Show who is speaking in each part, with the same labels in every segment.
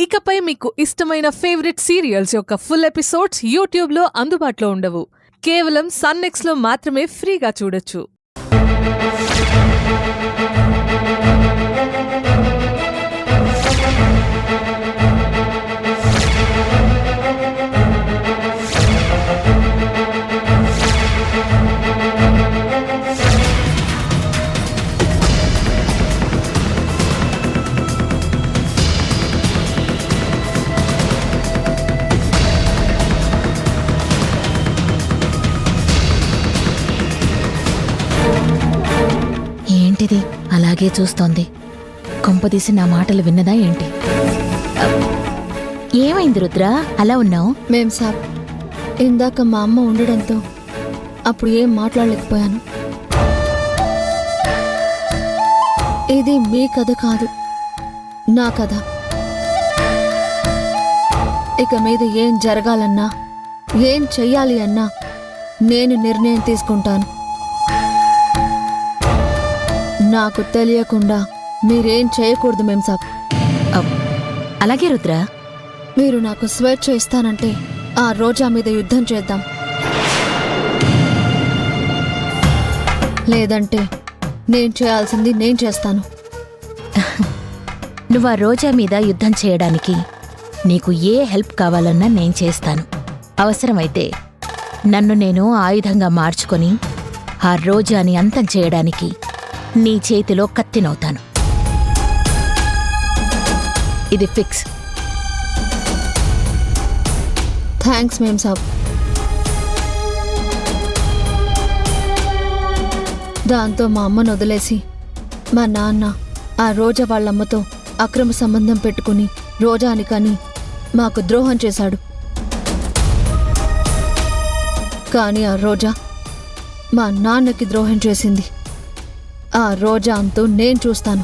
Speaker 1: ఇకపై మీకు ఇష్టమైన ఫేవరెట్ సీరియల్స్ యొక్క ఫుల్ ఎపిసోడ్స్ యూట్యూబ్లో అందుబాటులో ఉండవు. కేవలం సన్నెక్స్లో మాత్రమే ఫ్రీగా చూడొచ్చు.
Speaker 2: ఏంటిది అలాగే చూస్తోంది? కొంపదీసి నా మాటలు విన్నదా ఏంటి? ఏమైంది రుద్ర, అలా ఉన్నావు?
Speaker 3: మేం సాబ్, ఇందాక మా అమ్మ ఉండడంతో అప్పుడు ఏం మాట్లాడలేకపోయాను. ఇది మీ కథ కాదు, నా కథ. ఇక మీద ఏం జరగాలన్నా, ఏం చెయ్యాలి అన్నా నేను నిర్ణయం తీసుకుంటాను. నాకు తెలియకుండా మీరేం చేయకూడదు మేం సాబ్.
Speaker 2: అలాగే రుద్ర.
Speaker 3: మీరు నాకు స్వేచ్ఛ ఇస్తానంటే ఆ రోజా మీద యుద్ధం చేద్దాం. లేదంటే నేను చేయాల్సింది నేను చేస్తాను.
Speaker 2: నువ్వు ఆ రోజా మీద యుద్ధం చేయడానికి నీకు ఏ హెల్ప్ కావాలన్నా నేను చేస్తాను. అవసరమైతే నన్ను నేను ఆయుధంగా మార్చుకొని ఆ రోజాని అంతం చేయడానికి నీ చేతిలో కత్తినవుతాను. ఇది ఫిక్స్.
Speaker 3: థ్యాంక్స్ మేం సాబ్. దాంతో మా అమ్మను వదిలేసి మా నాన్న ఆ రోజా వాళ్ళమ్మతో అక్రమ సంబంధం పెట్టుకుని రోజాని కని మాకు ద్రోహం చేశాడు. కానీ ఆ రోజా మా నాన్నకి ద్రోహం చేసింది. ఆ రోజా అంటూ నేను చూస్తాను.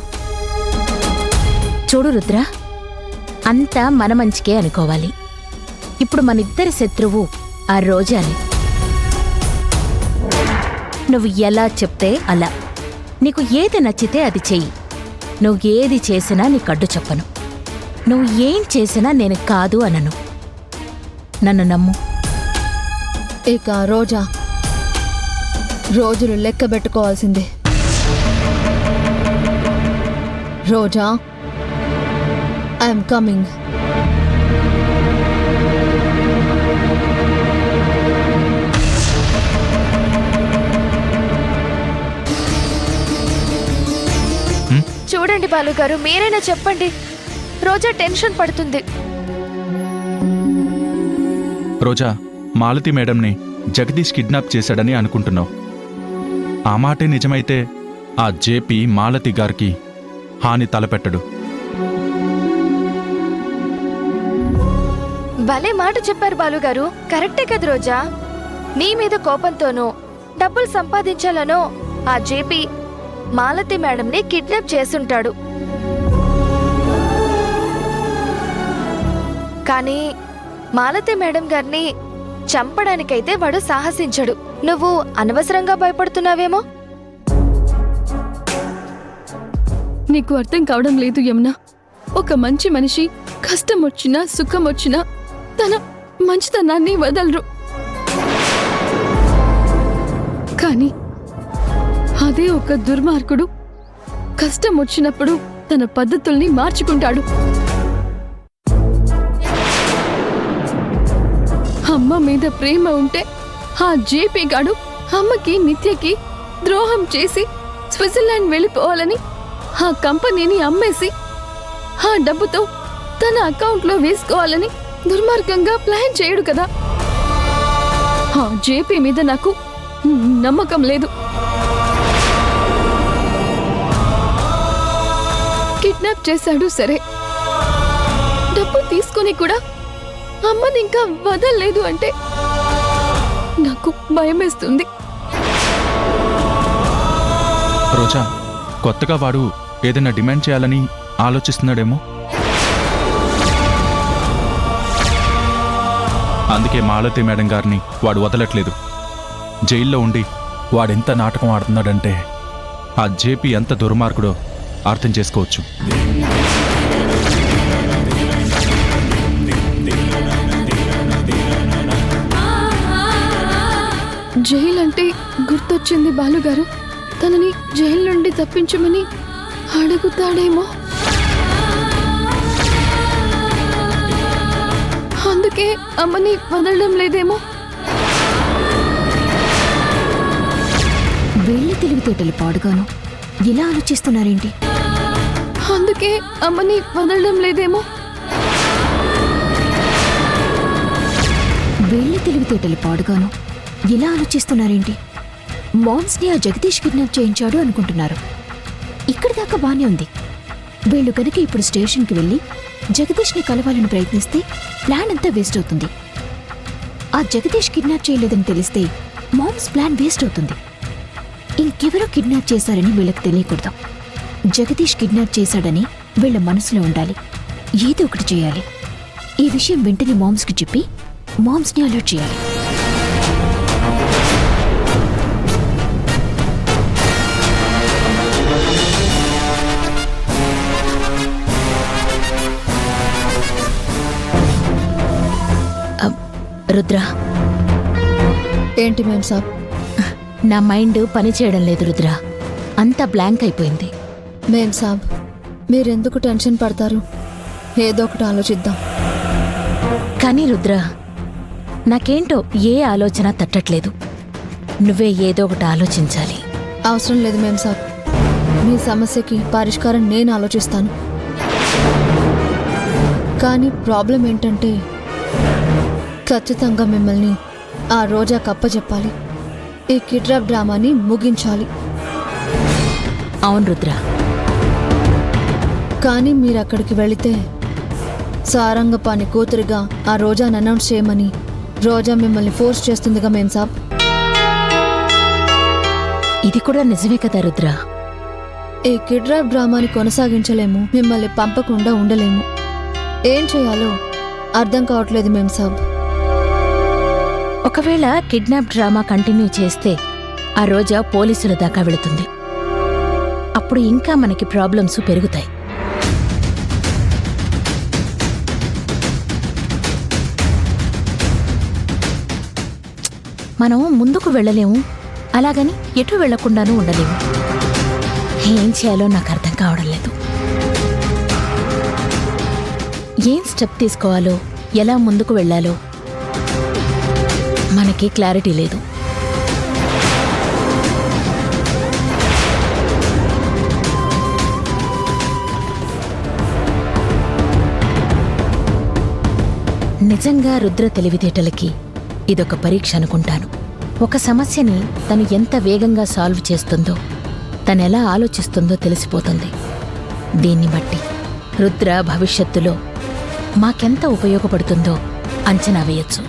Speaker 2: చూడు రుద్ర, అంతా మన మంచికే అనుకోవాలి. ఇప్పుడు మనిద్దరి శత్రువు ఆ రోజాని. నువ్వు ఎలా చెప్తే అలా, నీకు ఏది నచ్చితే అది చెయ్యి. నువ్వు ఏది చేసినా నీకడ్డు చెప్పను. నువ్వు ఏం చేసినా నేను కాదు అనను. నన్ను నమ్ము.
Speaker 3: ఇక ఆ రోజా రోజులు లెక్క పెట్టుకోవాల్సిందే. రోజా, ఐఎమ్ కమింగ్.
Speaker 4: చూడండి బాలుగారు, మీరైనా చెప్పండి. రోజా టెన్షన్ పడుతుంది.
Speaker 5: రోజా, మాలతి మేడంని జగదీష్ కిడ్నాప్ చేశాడని అనుకుంటున్నావు. ఆ మాటే నిజమైతే ఆ జేపీ మాలతి గారికి హాని తలపెట్టడు.
Speaker 4: భలే మాట చెప్పారు బాలుగారు. కరెక్టే కదా రోజా. నీ మీద కోపంతోనో డబ్బులు సంపాదించాలనో ఆ జేపీ మాలతి మేడంని కిడ్నాప్ చేసుంటాడు. కానీ మాలతి మేడం గారిని చంపడానికైతే వాడు సాహసించడు. నువ్వు అనవసరంగా భయపడుతున్నావేమో.
Speaker 6: నీకు అర్థం కావడం లేదు యమున. ఒక మంచి మనిషి కష్టం వచ్చినా సుఖం వచ్చినా తన మంచితనాన్ని వదలరు. కానీ అదే ఒక దుర్మార్గుడు కష్టం వచ్చినప్పుడు తన పద్ధతుల్ని మార్చుకుంటాడు. అమ్మ మీద ప్రేమ ఉంటే ఆ జేపీ గాడు అమ్మకి నిత్యకి ద్రోహం చేసి స్విట్జర్లాండ్ వెళ్ళిపోవాలని ఆ కంపెనీని అమ్మేసి ఆ డబ్బుతో తన అకౌంట్లో వేసుకోవాలని దుర్మార్గంగా ప్లాన్ చేయడు కదా. ఆ జేపీ మీద నాకు నమ్మకం లేదు. కిడ్నాప్ చేశాడు సరే, డబ్బు తీసుకొని కూడా అమ్మని ఇంకా వదలలేదు అంటే నాకు భయమేస్తుంది.
Speaker 5: రోజా, కొత్తగా వాడు ఏదైనా డిమాండ్ చేయాలని ఆలోచిస్తున్నాడేమో. అందుకే మాలతి మేడం గారిని వాడు వదలట్లేదు. జైల్లో ఉండి వాడెంత నాటకం ఆడుతున్నాడంటే ఆ జేపీ ఎంత దుర్మార్గుడో అర్థం చేసుకోవచ్చు.
Speaker 6: జైలు అంటే గుర్తొచ్చింది బాలుగారు. తనని జైలు నుండి తప్పించమని అడుగుతాడేమో, అందుకే అమ్మని వదలడం లేదేమో.
Speaker 7: వీళ్ళ తెలివితేటలు పాడుగాను ఇలా ఆలోచిస్తున్నారేంటి?
Speaker 6: అందుకే అమ్మని వదలడం లేదేమో.
Speaker 7: వీళ్ళ తెలివితేటలు పాడుగాను ఇలా ఆలోచిస్తున్నారేంటి? మామ్స్ని ఆ జగదీష్ కిడ్నాప్ చేయించాడు అనుకుంటున్నారు. ఇక్కడి దాకా బానే ఉంది. వీళ్ళు కనుక ఇప్పుడు స్టేషన్కి వెళ్ళి జగదీష్ని కలవాలని ప్రయత్నిస్తే ప్లాన్ అంతా వేస్ట్ అవుతుంది. ఆ జగదీష్ కిడ్నాప్ చేయలేదని తెలిస్తే మామ్స్ ప్లాన్ వేస్ట్ అవుతుంది. ఇంకెవరో కిడ్నాప్ చేశారని వీళ్ళకి తెలియకూడదు. జగదీష్ కిడ్నాప్ చేశాడని వీళ్ళ మనసులో ఉండాలి. ఏదో ఒకటి చేయాలి. ఈ విషయం వెంటనే మామ్స్కి చెప్పి మామ్స్ని అలర్ట్ చేయాలి.
Speaker 2: రుద్ర,
Speaker 3: ఏంటి మేం సాబ్?
Speaker 2: నా మైండ్ పని చేయడం లేదు రుద్ర. అంతా బ్లాంక్ అయిపోయింది.
Speaker 3: మేం సాబ్, మీరెందుకు టెన్షన్ పడతారు? ఏదో ఒకటి ఆలోచిద్దాం.
Speaker 2: కానీ రుద్ర, నాకేంటో ఏ ఆలోచన తట్టట్లేదు. నువ్వే ఏదో ఒకటి ఆలోచించాలి.
Speaker 3: అవసరం లేదు మేం సాబ్, మీ సమస్యకి పరిష్కారం నేను ఆలోచిస్తాను. కానీ ప్రాబ్లం ఏంటంటే ఖచ్చితంగా మిమ్మల్ని ఆ రోజా కప్పచెప్పాలి. ఈ కిడ్నాప్ డ్రామాని ముగించాలి.
Speaker 2: అవును రుద్ర.
Speaker 3: కానీ మీరు అక్కడికి వెళితే సారంగపాణి కూతురిగా ఆ రోజాని అనౌన్స్ చేయమని రోజా మిమ్మల్ని ఫోర్స్ చేస్తుందిగా మేం సాబ్.
Speaker 2: ఇది కూడా నిజమే కదా రుద్ర.
Speaker 3: ఈ కిడ్నాప్ డ్రామాని కొనసాగించలేము, మిమ్మల్ని పంపకుండా ఉండలేము. ఏం చేయాలో అర్థం కావట్లేదు మేం సాబ్.
Speaker 2: ఒకవేళ కిడ్నాప్ డ్రామా కంటిన్యూ చేస్తే ఆ రోజా పోలీసుల దాకా వెళుతుంది. అప్పుడు ఇంకా మనకి ప్రాబ్లమ్స్ పెరుగుతాయి. మనం ముందుకు వెళ్ళలేము, అలాగని ఎటు వెళ్లకుండానూ ఉండలేము. ఏం చేయాలో నాకు అర్థం కావడం లేదు. ఏం స్టెప్ తీసుకోవాలో, ఎలా ముందుకు వెళ్ళాలో మనకి క్లారిటీ లేదు. నిజంగా రుద్ర తెలివితేటలకి ఇదొక పరీక్ష అనుకుంటాను. ఒక సమస్యని తను ఎంత వేగంగా సాల్వ్ చేస్తుందో, తనెలా ఆలోచిస్తుందో తెలిసిపోతుంది. దీన్ని బట్టి రుద్ర భవిష్యత్తులో మాకెంత ఉపయోగపడుతుందో అంచనా వేయొచ్చు.